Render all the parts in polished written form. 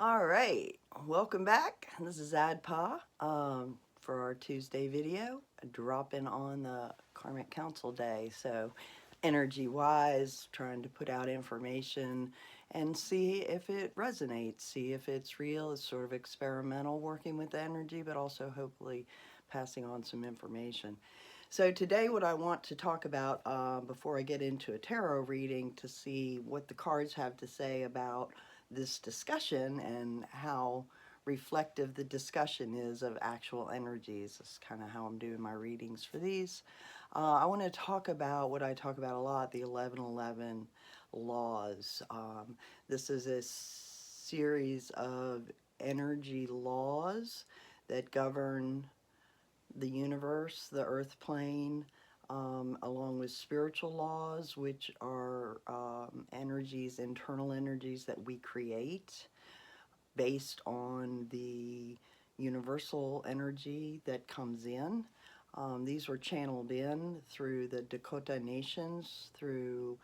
All right, welcome back. This is Adhpa for our Tuesday video, dropping on the Karmic Council Day. So, energy wise, trying to put out information and see if it resonates, see if it's real. It's sort of experimental working with the energy, but also hopefully passing on some information. So, today, what I want to talk about before I get into a tarot reading to see what the cards have to say about this discussion and how reflective the discussion is of actual energies. That's kind of how I'm doing my readings for these. I want to talk about what I talk about a lot, the 1111 laws. This is a series of energy laws that govern the universe, the earth plane, along with spiritual laws, which are energies, internal energies that we create based on the universal energy that comes in. These were channeled in through the Dakota Nations, through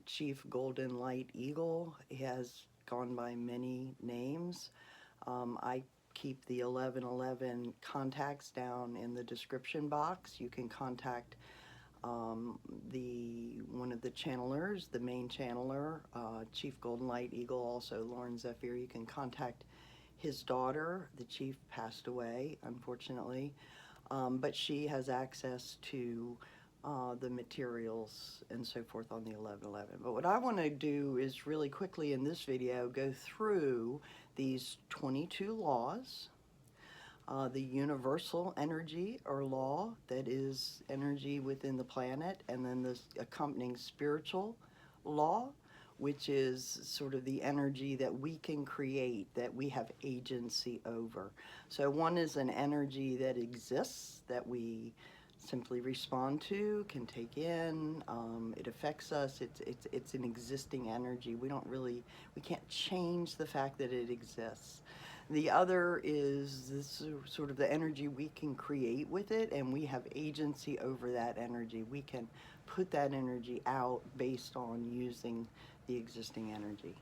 Chief Golden Light Eagle. He has gone by many names. I keep the 1111 contacts down in the description box. You can contact one of the channelers, the main channeler, Chief Golden Light Eagle, also Lauren Zephyr. You can contact his daughter. The chief passed away, unfortunately, but she has access to the materials and so forth on the 1111. But what I want to do is really quickly in this video go through these 22 laws, the universal energy or law that is energy within the planet, and then the accompanying spiritual law, which is sort of the energy that we can create, that we have agency over. So one is an energy that exists, that we simply respond to, can take in. It affects us. It's an existing energy. We can't change the fact that it exists. The other is this sort of the energy we can create with it, and we have agency over that energy. We can put that energy out based on using the existing energy.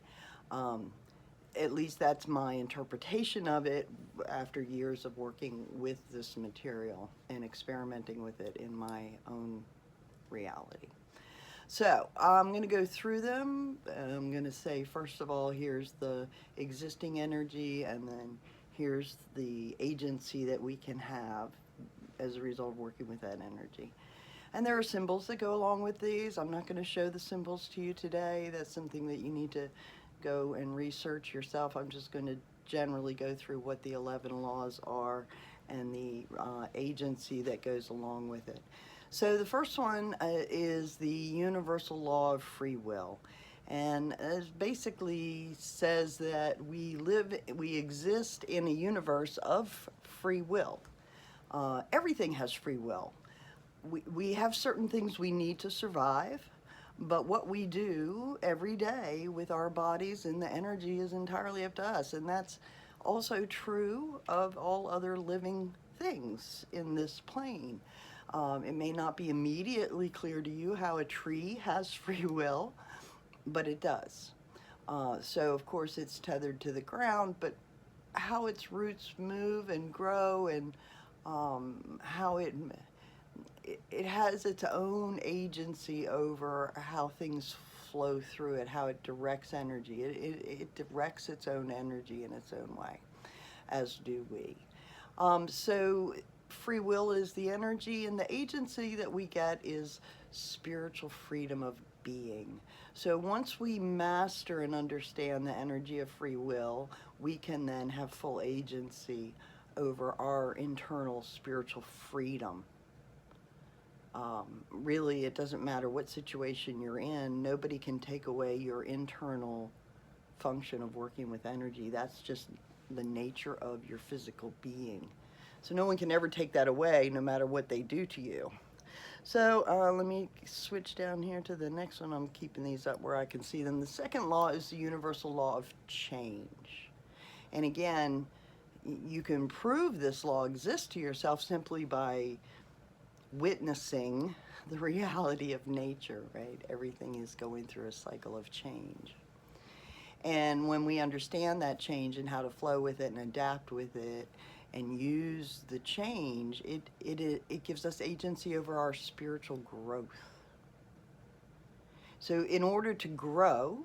At least that's my interpretation of it after years of working with this material and experimenting with it in my own reality. So I'm going to go through them. I'm going to say, first of all, here's the existing energy, and then here's the agency that we can have as a result of working with that energy. And there are symbols that go along with these. I'm not going to show the symbols to you today. That's something that you need to go and research yourself. I'm just going to generally go through what the 11 laws are and the agency that goes along with it. So the first one is the universal law of free will. And it basically says that we exist in a universe of free will. Everything has free will. We have certain things we need to survive, but what we do every day with our bodies and the energy is entirely up to us. And that's also true of all other living things in this plane. It may not be immediately clear to you how a tree has free will, but it does. So of course it's tethered to the ground, but how its roots move and grow, and how it has its own agency over how things flow through it, how it directs energy. It directs its own energy in its own way, as do we. So free will is the energy, and the agency that we get is spiritual freedom of being. So once we master and understand the energy of free will, we can then have full agency over our internal spiritual freedom. Really, it doesn't matter what situation you're in. Nobody can take away your internal function of working with energy. That's just the nature of your physical being. So no one can ever take that away, no matter what they do to you. So let me switch down here to the next one. I'm keeping these up where I can see them. The second law is the universal law of change. And again, you can prove this law exists to yourself simply by witnessing the reality of nature, right? Everything is going through a cycle of change. And when we understand that change and how to flow with it and adapt with it and use the change, it gives us agency over our spiritual growth. So in order to grow,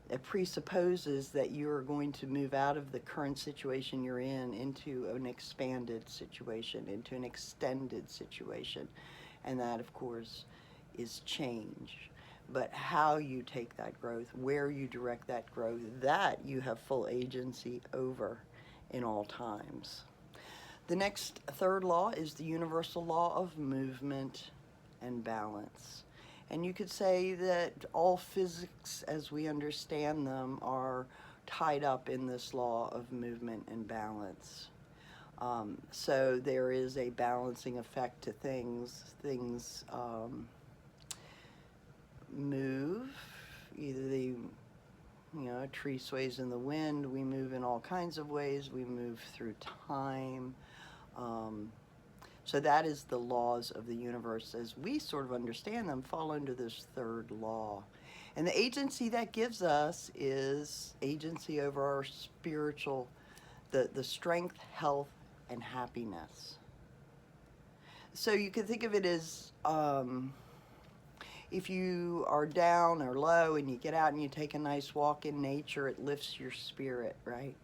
it presupposes that you're going to move out of the current situation you're in into an expanded situation, into an extended situation. And that, of course, is change. But how you take that growth, where you direct that growth, that you have full agency over in all times. The next third law is the universal law of movement and balance. And you could say that all physics as we understand them are tied up in this law of movement and balance. So there is a balancing effect to things. Things move, either a tree sways in the wind, we move in all kinds of ways, we move through time. So that is the laws of the universe as we sort of understand them fall under this third law. And the agency that gives us is agency over our spiritual, the strength, health, and happiness. So you can think of it as if you are down or low and you get out and you take a nice walk in nature, it lifts your spirit, right?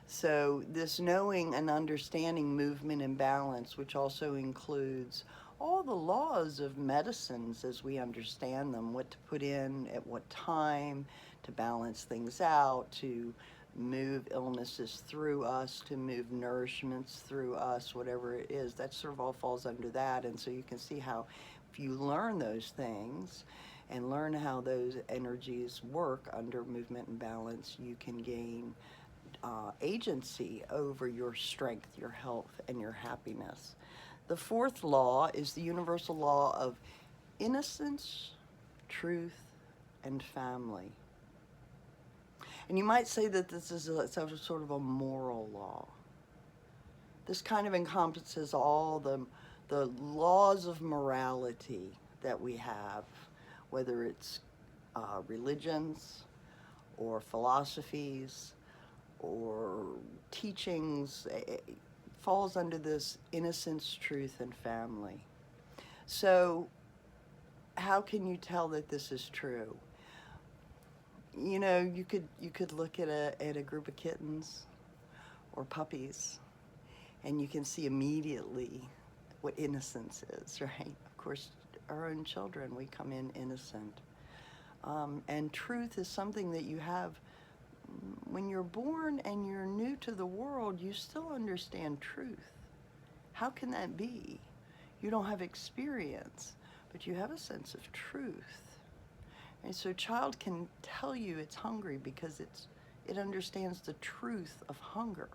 So this knowing and understanding movement and balance, which also includes all the laws of medicines as we understand them, what to put in at what time, to balance things out, to move illnesses through us, to move nourishments through us, whatever it is, that sort of all falls under that. And so you can see how if you learn those things and learn how those energies work under movement and balance, you can gain agency over your strength, your health, and your happiness. The fourth law is the universal law of innocence, truth, and family. And you might say that this is sort of a moral law. This kind of encompasses all the laws of morality that we have, whether it's religions or philosophies or teachings, falls under this innocence, truth, and family. So how can you tell that this is true? You could look at a group of kittens or puppies, and you can see immediately what innocence is, right? Of course, our own children, we come in innocent. And truth is something that you have when you're born and you're new to the world, you still understand truth. How can that be? You don't have experience, but you have a sense of truth. And so a child can tell you it's hungry because it understands the truth of hunger.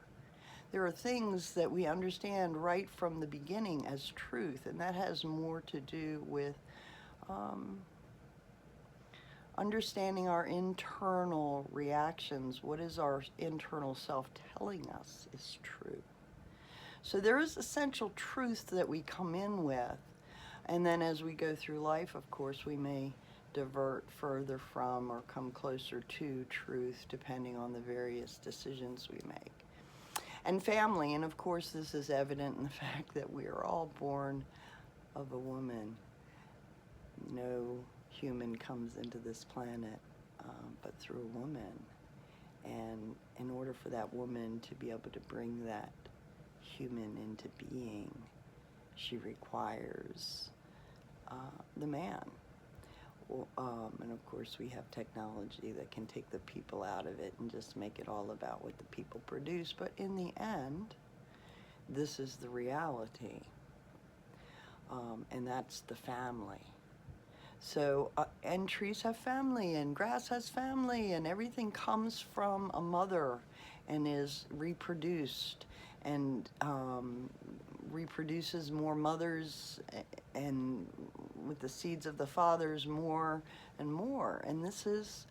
There are things that we understand right from the beginning as truth, and that has more to do with understanding our internal reactions. What is our internal self telling us is true? So there is essential truth that we come in with, and then as we go through life, of course, we may divert further from or come closer to truth depending on the various decisions we make. And family, and of course this is evident in the fact that we are all born of a woman. No human comes into this planet but through a woman. And in order for that woman to be able to bring that human into being, she requires the man. And of course we have technology that can take the people out of it and just make it all about what the people produce. But in the end, this is the reality. And that's the family. So, and trees have family, and grass has family, and everything comes from a mother and is reproduced and reproduces more mothers, and with the seeds of the fathers more and more. And this is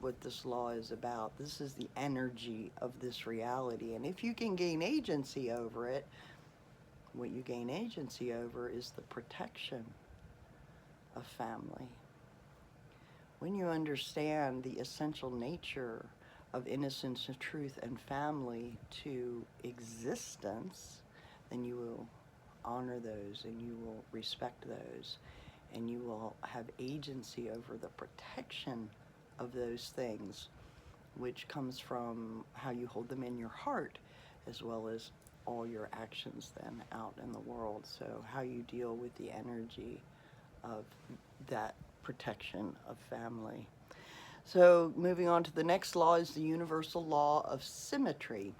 what this law is about. This is the energy of this reality. And if you can gain agency over it, what you gain agency over is the protection of family. when you understand the essential nature of innocence and truth and family to existence, then you will honor those and you will respect those and you will have agency over the protection of those things, which comes from how you hold them in your heart as well as all your actions then out in the world. So how you deal with the energy of that protection of family. So moving on to the next law is the universal law of symmetry.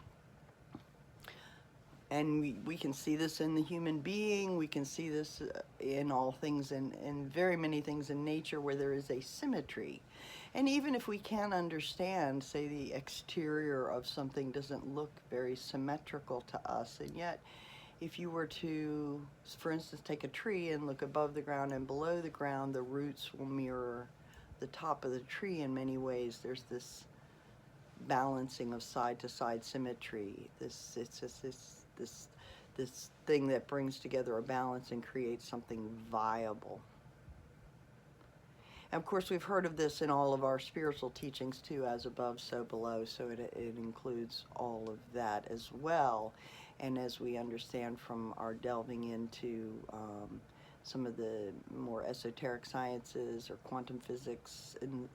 And we can see this in the human being, we can see this in all things, in very many things in nature where there is a symmetry. And even if we can't understand, say the exterior of something doesn't look very symmetrical to us, and yet if you were to, for instance, take a tree and look above the ground and below the ground, the roots will mirror the top of the tree in many ways. There's this balancing of side-to-side symmetry. This thing that brings together a balance and creates something viable. And of course, we've heard of this in all of our spiritual teachings too, as above, so below. So it includes all of that as well. And as we understand from our delving into some of the more esoteric sciences or quantum physics, and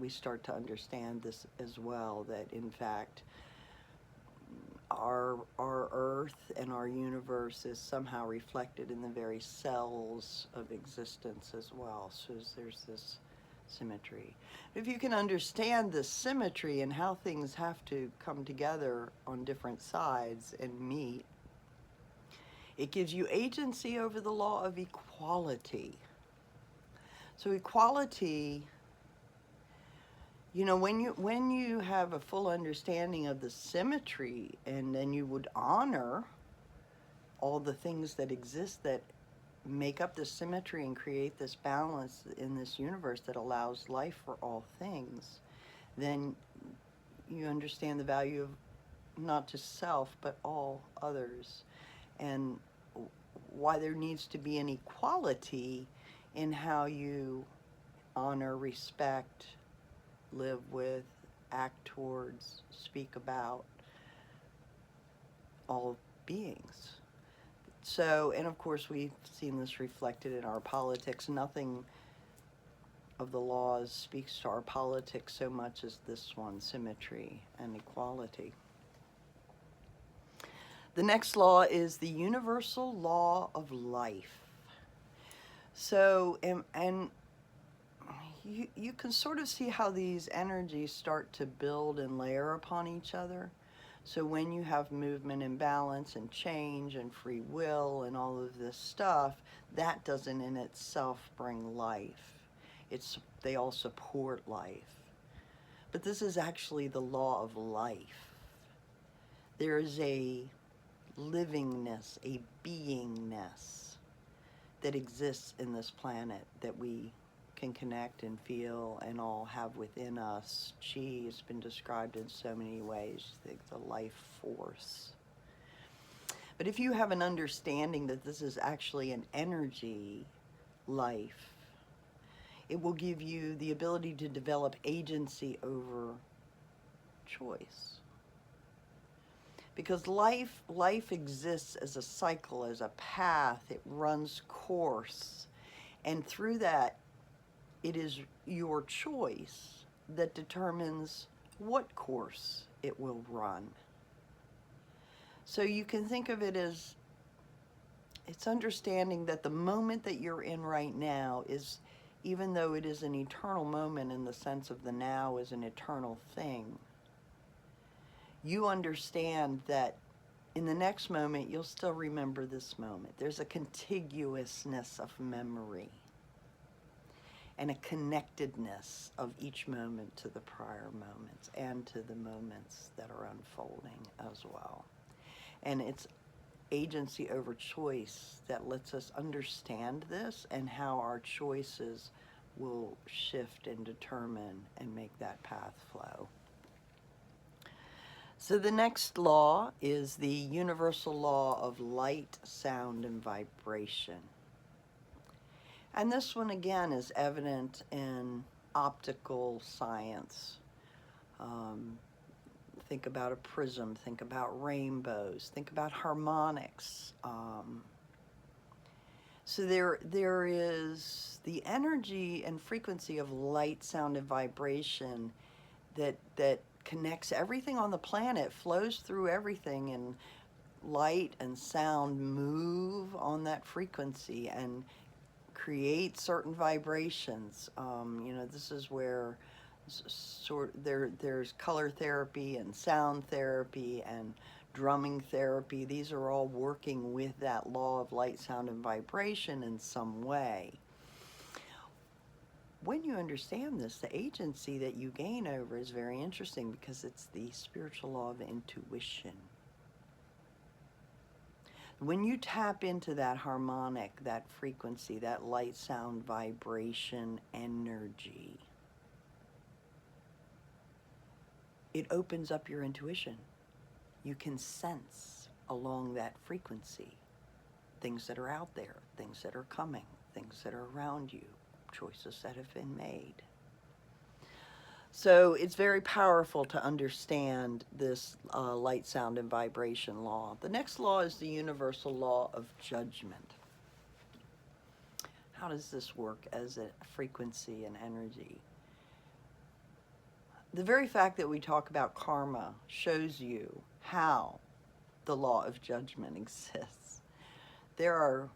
we start to understand this as well, that in fact our earth and our universe is somehow reflected in the very cells of existence as well. So there's this symmetry. If you can understand the symmetry and how things have to come together on different sides and meet, it gives you agency over the law of equality. So equality, you know, when you have a full understanding of the symmetry, and then you would honor all the things that exist that make up this symmetry and create this balance in this universe that allows life for all things, then you understand the value of not just self, but all others, and why there needs to be an equality in how you honor, respect, live with, act towards, speak about all beings. So, and of course we've seen this reflected in our politics. Nothing of the laws speaks to our politics so much as this one, symmetry and equality. The next law is the universal law of life. So, and you can sort of see how these energies start to build and layer upon each other. So when you have movement and balance and change and free will and all of this stuff, that doesn't in itself bring life. They all support life. But this is actually the law of life. There is a livingness, a beingness that exists in this planet that we can connect and feel and all have within us. Chi has been described in so many ways, the life force. But if you have an understanding that this is actually an energy life, it will give you the ability to develop agency over choice. Because life exists as a cycle, as a path. It runs course. And through that, it is your choice that determines what course it will run. So you can think of it as, it's understanding that the moment that you're in right now is, even though it is an eternal moment in the sense of the now is an eternal thing, you understand that in the next moment, you'll still remember this moment. There's a contiguousness of memory and a connectedness of each moment to the prior moments and to the moments that are unfolding as well. And it's agency over choice that lets us understand this and how our choices will shift and determine and make that path flow. So the next law is the universal law of light, sound, and vibration. And this one again is evident in optical science. Think about a prism, think about rainbows, think about harmonics. So there is the energy and frequency of light, sound, and vibration that connects everything on the planet, flows through everything, and light and sound move on that frequency and create certain vibrations. This is where there's color therapy and sound therapy and drumming therapy. These are all working with that law of light, sound, and vibration in some way. When you understand this, the agency that you gain over is very interesting because it's the spiritual law of intuition. When you tap into that harmonic, that frequency, that light, sound, vibration, energy, it opens up your intuition. You can sense along that frequency things that are out there, things that are coming, things that are around you, choices that have been made. So it's very powerful to understand this light, sound, and vibration law. The next law is the universal law of judgment. How does this work as a frequency and energy? The very fact that we talk about karma shows you how the law of judgment exists. There are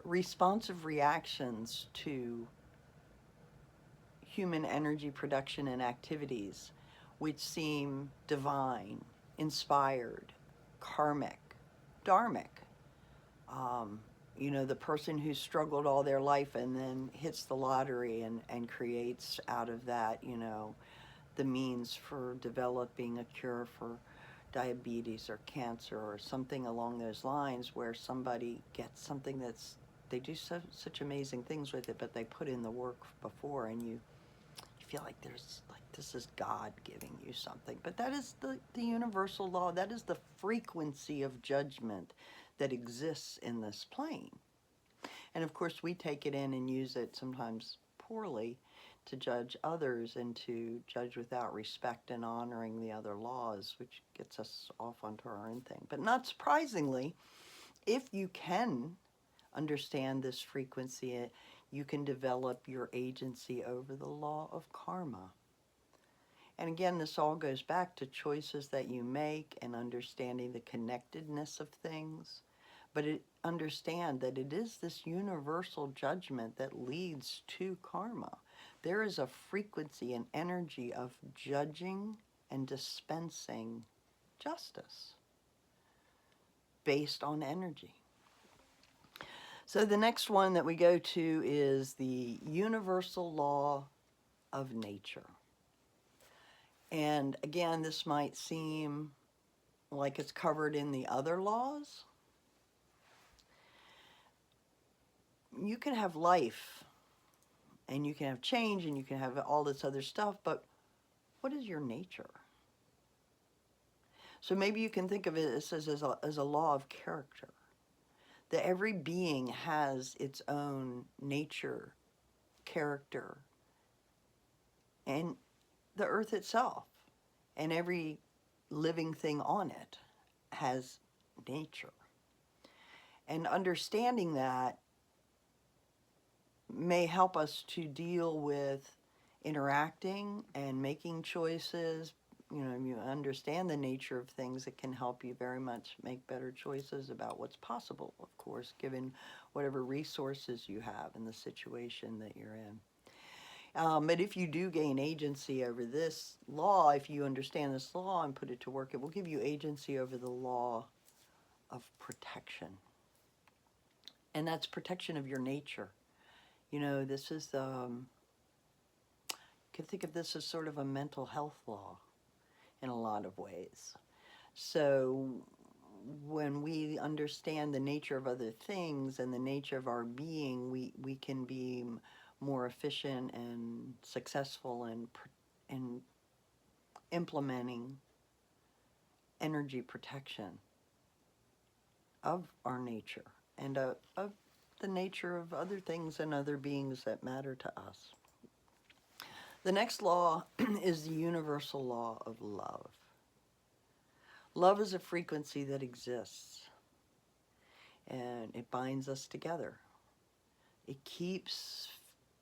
responsive reactions to human energy production and activities which seem divine, inspired, karmic, dharmic. The person who struggled all their life and then hits the lottery and creates out of that, the means for developing a cure for diabetes or cancer or something along those lines, where somebody gets something they do such amazing things with it, but they put in the work before, and you feel like this is God giving you something. But that is the universal law. That is the frequency of judgment that exists in this plane. And of course, we take it in and use it sometimes poorly to judge others and to judge without respect and honoring the other laws, which gets us off onto our own thing. But not surprisingly, if you can understand this frequency, you can develop your agency over the law of karma. And again, this all goes back to choices that you make and understanding the connectedness of things. But understand that it is this universal judgment that leads to karma. There is a frequency and energy of judging and dispensing justice based on energy. So the next one that we go to is the universal law of nature. And again, this might seem like it's covered in the other laws. You can have life, and you can have change, and you can have all this other stuff, but what is your nature? So maybe you can think of it as a law of character, that every being has its own nature, character, and the earth itself, and every living thing on it has nature. And understanding that may help us to deal with interacting and making choices. You understand the nature of things, it can help you very much make better choices about what's possible, of course, given whatever resources you have in the situation that you're in. But if you do gain agency over this law, if you understand this law and put it to work, it will give you agency over the law of protection. And that's protection of your nature. This is, you can think of this as sort of a mental health law in a lot of ways. So when we understand the nature of other things and the nature of our being, we can be more efficient and successful in implementing energy protection of our nature and of the nature of other things and other beings that matter to us. The next law is the universal law of love. Love is a frequency that exists, and it binds us together. It keeps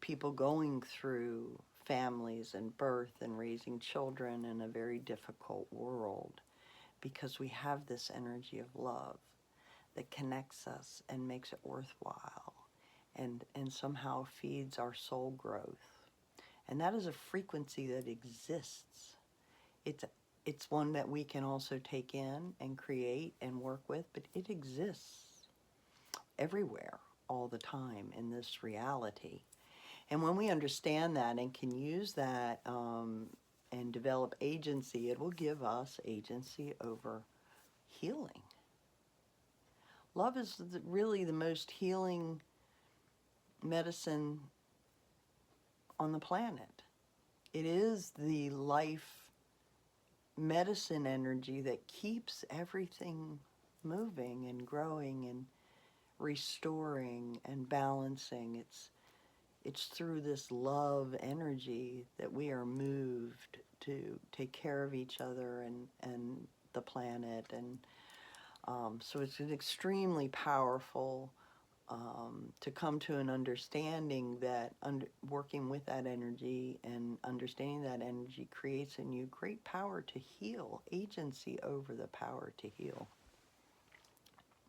people going through families and birth and raising children in a very difficult world, because we have this energy of love that connects us and makes it worthwhile, and somehow feeds our soul growth. And that is a frequency that exists. It's one that we can also take in and create and work with, but it exists everywhere, all the time, in this reality. And when we understand that and can use that and develop agency, it will give us agency over healing. Love is really the most healing medicine on the planet. It is the life medicine energy that keeps everything moving and growing and restoring and balancing. It's through this love energy that we are moved to take care of each other and the planet. And so it's an extremely powerful to come to an understanding that working with that energy and understanding that energy creates in you great power to heal, agency over the power to heal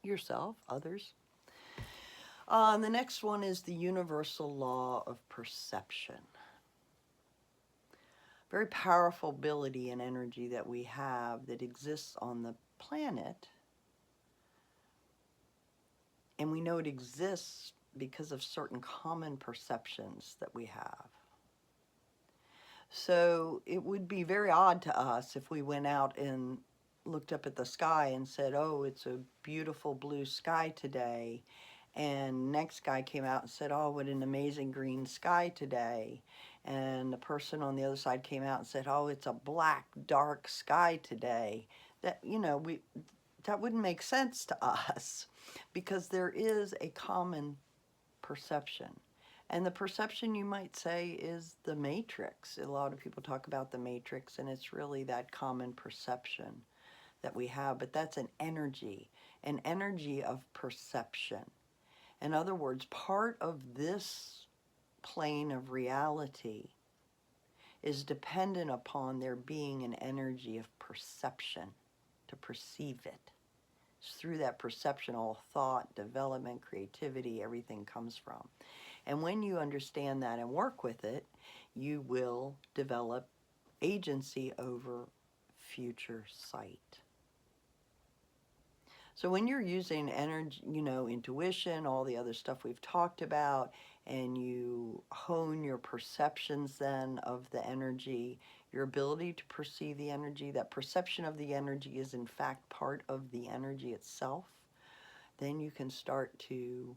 yourself, others. The next one is the universal law of perception. Very powerful ability and energy that we have that exists on the planet. And we know it exists because of certain common perceptions that we have. So it would be very odd to us if we went out and looked up at the sky and said, oh, it's a beautiful blue sky today. And next guy came out and said, oh, what an amazing green sky today. And the person on the other side came out and said, oh, it's a black, dark sky today. That, that wouldn't make sense to us, because there is a common perception. And the perception, you might say, is the matrix. A lot of people talk about the matrix, and it's really that common perception that we have. But that's an energy of perception. In other words, part of this plane of reality is dependent upon there being an energy of perception to perceive it. It's through that perception all thought, development, creativity, everything comes from. And when you understand that and work with it, you will develop agency over future sight. So when you're using energy, intuition, all the other stuff we've talked about, and you hone your perceptions then of the energy, your ability to perceive the energy, that perception of the energy is in fact part of the energy itself, then you can start to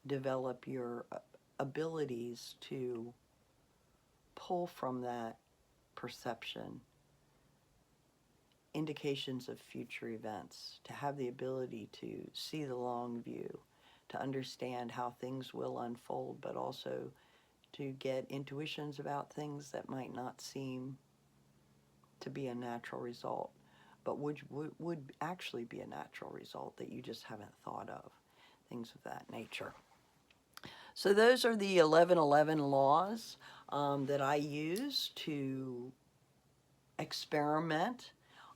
develop your abilities to pull from that perception indications of future events, to have the ability to see the long view, to understand how things will unfold, but also to get intuitions about things that might not seem to be a natural result, but would actually be a natural result that you just haven't thought of, things of that nature. So those are the 1111 laws that I use to experiment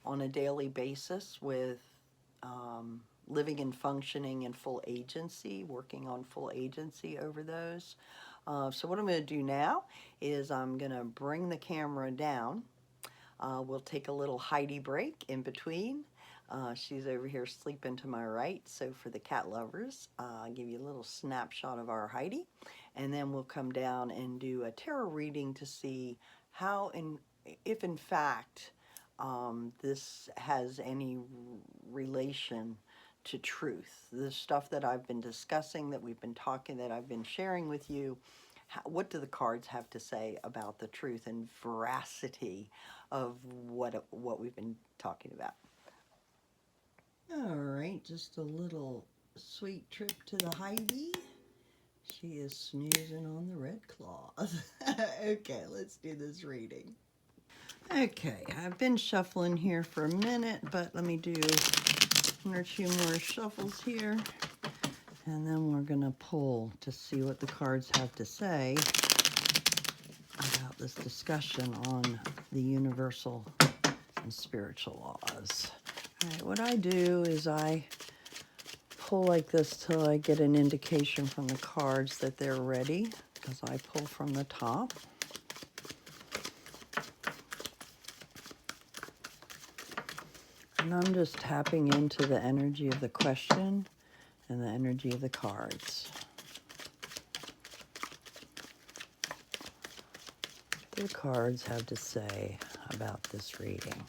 on a daily basis with living and functioning in full agency, working on full agency over those. So what I'm going to do now is I'm going to bring the camera down. We'll take a little Heidi break in between. She's over here sleeping to my right, so for the cat lovers, I'll give you a little snapshot of our Heidi, and then we'll come down and do a tarot reading to see how, if in fact this has any relation to truth. The stuff that I've been discussing, that we've been talking, that I've been sharing with you, what do the cards have to say about the truth and veracity of what we've been talking about? All right, just a little sweet trip to the Heidi. She is snoozing on the red cloth. Okay, let's do this reading. Okay, I've been shuffling here for a minute, but let me do one or two more shuffles here. And then we're going to pull to see what the cards have to say about this discussion on the universal and spiritual laws. All right, what I do is I pull like this till I get an indication from the cards that they're ready, because I pull from the top. And I'm just tapping into the energy of the question and the energy of the cards. What the cards have to say about this reading.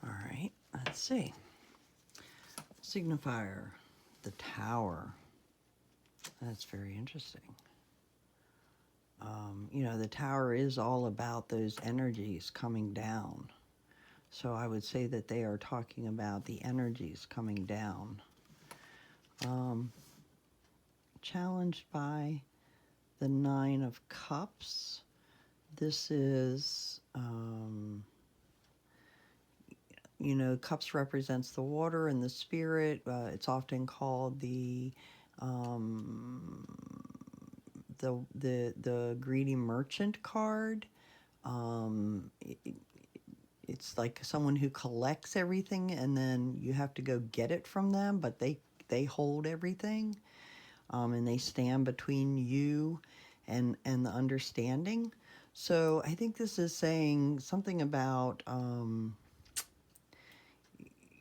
All right, let's see. Signifier, the Tower. That's very interesting. You know, the Tower is all about those energies coming down. So I would say that they are talking about the energies coming down. Challenged by the Nine of Cups. This is, you know, cups represents the water and the spirit. It's often called the greedy merchant card. It's like someone who collects everything and then you have to go get it from them, but they hold everything, and they stand between you and the understanding. So I think this is saying something about,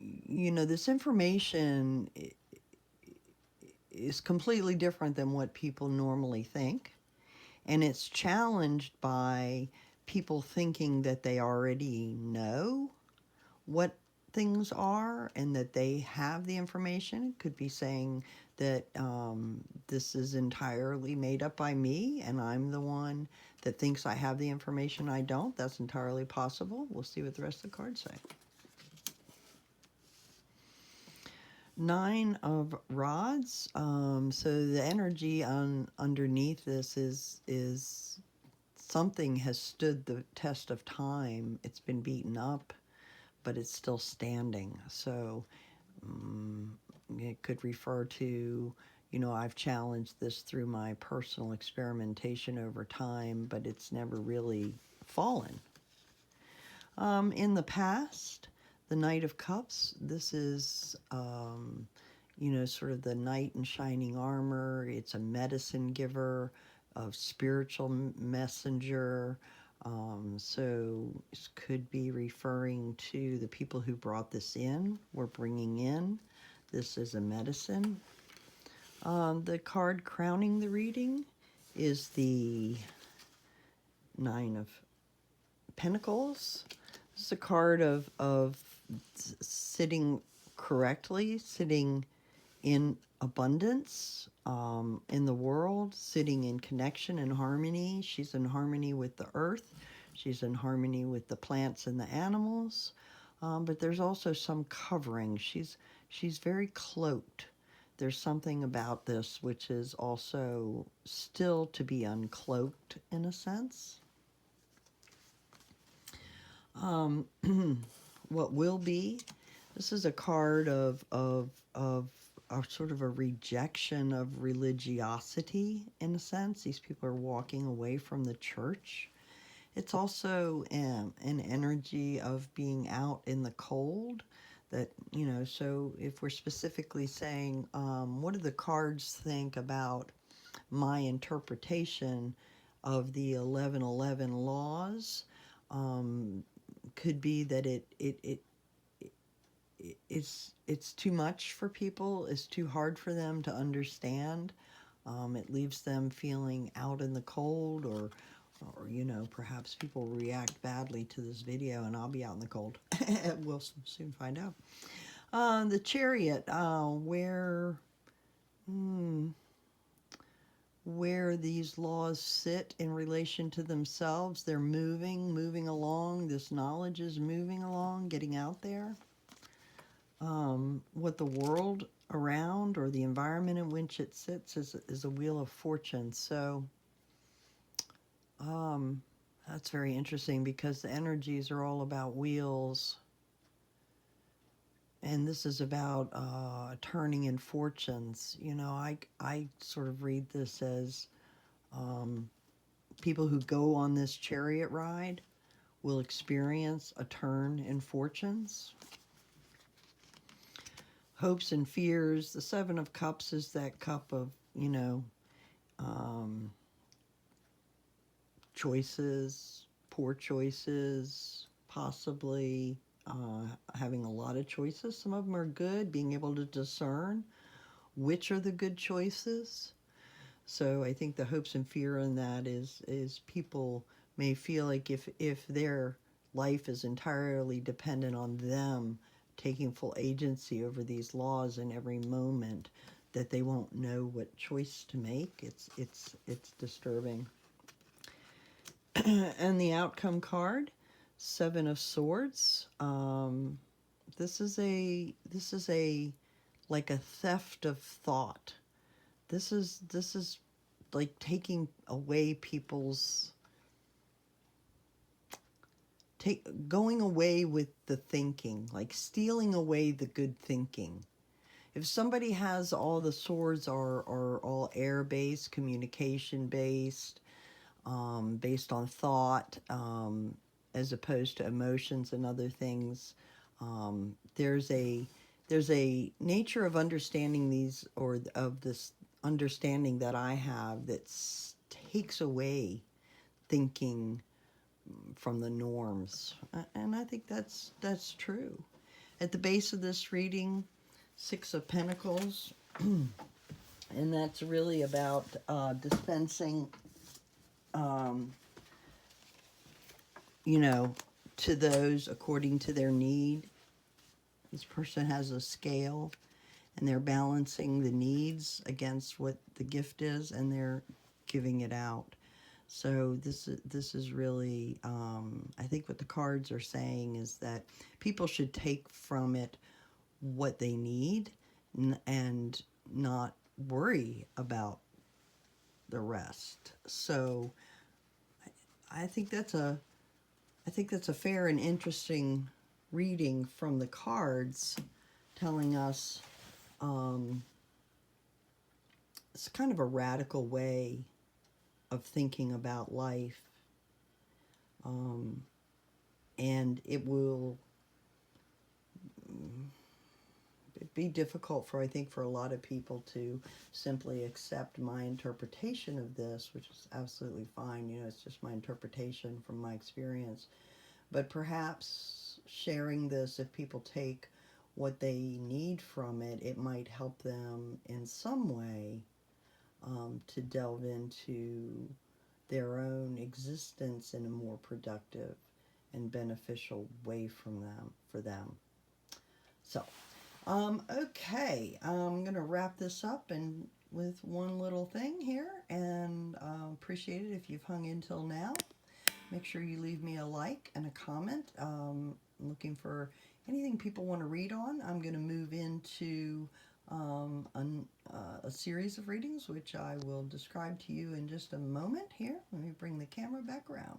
you know, this information is completely different than what people normally think. And it's challenged by people thinking that they already know what things are and that they have the information. It could be saying that this is entirely made up by me and I'm the one that thinks I have the information I don't. That's entirely possible. We'll see what the rest of the cards say. Nine of Rods. So the energy underneath this is something has stood the test of time. It's been beaten up, but it's still standing. So it could refer to, you know, I've challenged this through my personal experimentation over time, but it's never really fallen. In the past, the Knight of Cups, this is, you know, sort of the knight in shining armor. It's a medicine giver, a spiritual messenger. So this could be referring to the people who brought this in, were bringing in. This is a medicine. The card crowning the reading is the Nine of Pentacles. This is a card of sitting correctly, sitting in abundance in the world, sitting in connection and harmony. She's in harmony with the earth. She's in harmony with the plants and the animals. But there's also some covering. She's very cloaked. There's something about this which is also still to be uncloaked in a sense. What will be? This is a card of sort of a rejection of religiosity in a sense. These people are walking away from the church. It's also an energy of being out in the cold. That, you know, so if we're specifically saying, what do the cards think about my interpretation of the 1111 laws? Could be that it's too much for people. It's too hard for them to understand. It leaves them feeling out in the cold, or you know, perhaps people react badly to this video and I'll be out in the cold. We'll soon find out. The Chariot, where these laws sit in relation to themselves. They're moving along. This knowledge is moving along, getting out there. what the world around or the environment in which it sits is a wheel of fortune. So that's very interesting because the energies are all about wheels. And this is about turning in fortunes. You know, I sort of read this as people who go on this chariot ride will experience a turn in fortunes. Hopes and fears. The Seven of Cups is that cup of, you know, choices, poor choices, possibly having a lot of choices. Some of them are good, being able to discern which are the good choices. So I think the hopes and fear in that is people may feel like if their life is entirely dependent on them taking full agency over these laws in every moment, that they won't know what choice to make. It's disturbing. And the outcome card, Seven of Swords. This is a like a theft of thought. This is like taking away people's going away with the thinking, like stealing away the good thinking. If somebody has all the swords are all air-based, communication-based, based on thought, as opposed to emotions and other things, there's a nature of understanding these, or of this understanding that I have, that takes away thinking from the norms, and I think that's true. At the base of this reading, Six of Pentacles, and that's really about dispensing, you know, to those according to their need. This person has a scale, and they're balancing the needs against what the gift is, and they're giving it out. So this is really, I think what the cards are saying is that people should take from it what they need and not worry about the rest. So I think that's a fair and interesting reading from the cards, telling us it's kind of a radical way of thinking about life, and it will be difficult for, I think, for a lot of people to simply accept my interpretation of this, which is absolutely fine. You know, it's just my interpretation from my experience. But perhaps sharing this, if people take what they need from it, it might help them in some way to delve into their own existence in a more productive and beneficial way for them. So, okay, I'm going to wrap this up and with one little thing here, and appreciate it if you've hung in till now. Make sure you leave me a like and a comment. I'm looking for anything people want to read on. I'm going to move into a series of readings, which I will describe to you in just a moment here. Let me bring the camera back around.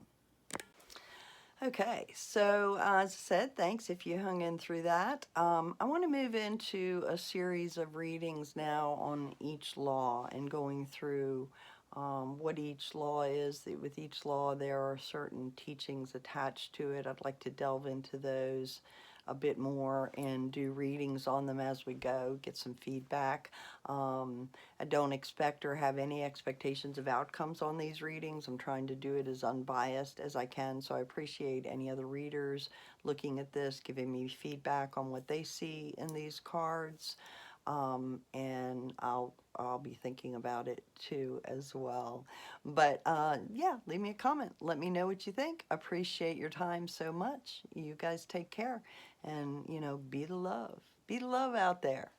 Okay, so as I said, thanks if you hung in through that. I want to move into a series of readings now on each law and going through what each law is. With each law, there are certain teachings attached to it. I'd like to delve into those a bit more and do readings on them as we go, get some feedback. I don't expect or have any expectations of outcomes on these readings. I'm trying to do it as unbiased as I can, so I appreciate any other readers looking at this, giving me feedback on what they see in these cards, and I'll be thinking about it too as well. But yeah, leave me a comment. Let me know what you think. Appreciate your time so much. You guys take care, and you know, be the love. Be the love out there.